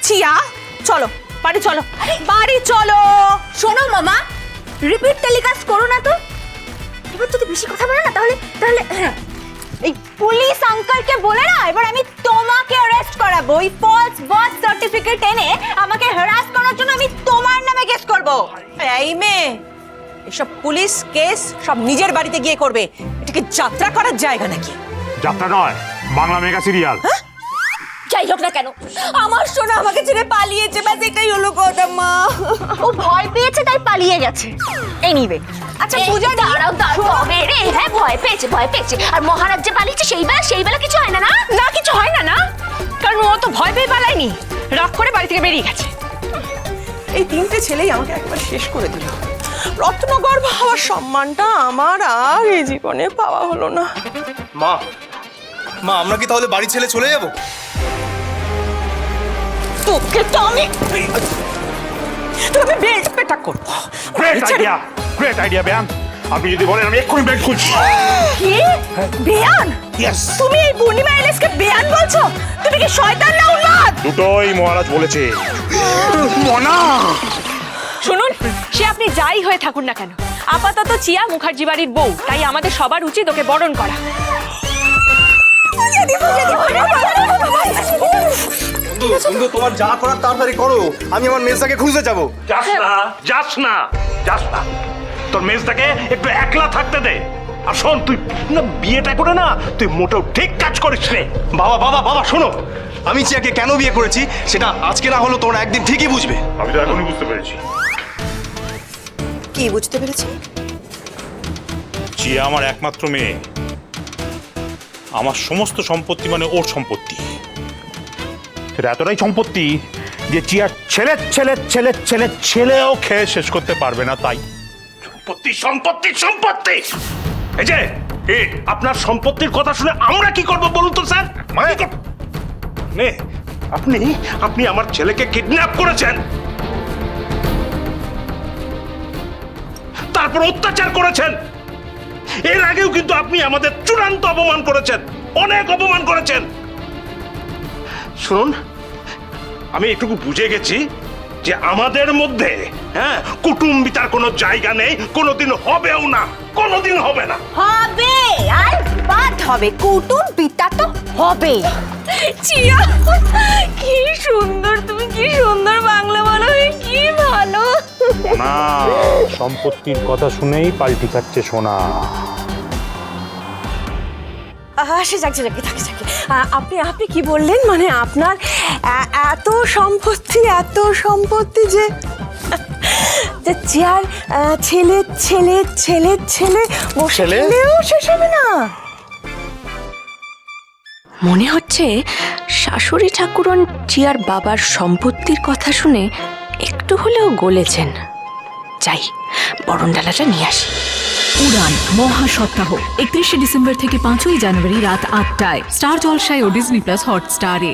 Chia চলো বাড়ি চলো, বাড়ি চলো। শোনো মামা, রিপিট টেলিকাস্ট করো না তো। এবার যদি বেশি কথা বলে না তাহলে তাহলে এই পুলিশ আঙ্কেলকে বলে না এবার আমি তোমাকে অ্যারেস্ট করাবো। ওই ফলস বার্থ সার্টিফিকেট এনে আমাকে হ্যারাস করার জন্য আমি তোমার নামে কেস করব। এই মেয়ে, এসব পুলিশ কেস সব নিজের বাড়িতে গিয়ে করবে, এটা কি যাত্রা করার জায়গা নাকি? যাত্রা নয়, বাংলা মেগা সিরিয়াল। যাই হোক না কেন, আমার সোনা আমাকে ছেড়ে পালিয়েছে, ব্যাস এটাই হলো কথা মা। ও ভয় পেয়েছে তাই পালিয়ে গেছে। এনিওয়ে, আচ্ছা পূজা দাঁড়াও দাঁড়াও রে। হ্যাঁ ভয় পেয়েছে। আর মহারাজ যে পালিয়েছে সেই বেলা কিছু হয় না না? না কিছু হয় না, না কারণ ও তো ভয় পেয়ে পালায়নি, রাগ করে বাড়ি থেকে বেরিয়ে গেছে। এই তিনটে ছেলেই আমাকে একবার শেষ করে দিল। রত্নগর্ভ হওয়ার সম্মানটা আমার আর এই জীবনে পাওয়া হলো না। মা মা আমরা কি তাহলে বাড়ি ছেড়ে চলে যাব? তোকে তো আমি বেল্ট পেটা করবো। গ্রেট আইডিয়া বেয়ান। আপনি যদি বলেন আমি এক্ষুনি বেল্ট খুলছি। কি বেয়ান? ইয়েস। তুমি এই পূর্ণিমা এলেসকে বেয়ান বলছো? তুমি কি শয়তান না উন্মাদ? দুটোই মহারাজ বলেছে। মনা শুনুন, সে আপনি যাই হয়ে থাকুন না কেন, আপাতত চিয়া মুখার্জি বাড়ির বউ, তাই আমাদের সবার উচিত ওকে বরণ করা। বন্ধু তোমার যা করার তাড়াতাড়ি করো, আমি আমার মেজদাকে খুঁজতে যাব। যাস না তোর মেজটাকে একটু একলা থাকতে দে। আর শোন, তুই না বিয়েটা করে না, তুই মোটেও ঠিক কাজ করিস রে। বাবা শোনো, আমি চিয়াকে কেন বিয়ে করেছি সেটা আজকে না হলো তোমরা একদিন ঠিকই বুঝবে। আমি তো এখনই বুঝতে পেরেছি। কি বুঝতে পেরেছি? চিয়া আমার একমাত্র মেয়ে, আমার সমস্ত সম্পত্তি মানে ওর সম্পত্তি। সেটা এতটাই সম্পত্তি যে চিয়ার ছেলেও খেয়ে শেষ করতে পারবে না। তাই সম্পত্তি এই যে আপনার সম্পত্তির কথা শুনে আমরা কি করব বলুন তো স্যার? আপনি আমার ছেলেকে কিডন্যাপ করেছেন, তারপর অত্যাচার করেছেন। এর আগেও কিন্তু আপনি আমাদের চূড়ান্ত অপমান করেছেন, অনেক অপমান করেছেন। শুনুন, আমি এটুকু বুঝে গেছি যে আমাদের মধ্যে কুটুম্বিতার কোনো জায়গা নেই, কোনোদিন হবেও না, কোনোদিন হবে না। হবে আর বাদ হবে, কুটুম্বিতা তো হবে। চিয়া, কি সুন্দর, তুমি কি সুন্দর বাংলা বলো, কি ভালো। না, সম্পত্তির কথা শুনেই পাল্টি খাচ্ছে সোনা। সে যাকে আপনি কি বললেন? মানে আপনার এত সম্পত্তি যে চিয়ার ছেলে বসলেও শেষ হবে না। মনে হচ্ছে শাশুড়ি ঠাকুরন চিয়ার বাবার সম্পত্তির কথা শুনে একটু হলেও গলেছেন। যাই, বরণডালাটা নিয়ে আসি। উড়ান মহাসপ্তাহ 31শে ডিসেম্বর থেকে 5ই জানুয়ারি রাত 8টায় স্টার জলসায় ও ডিজনি প্লাস হটস্টারে।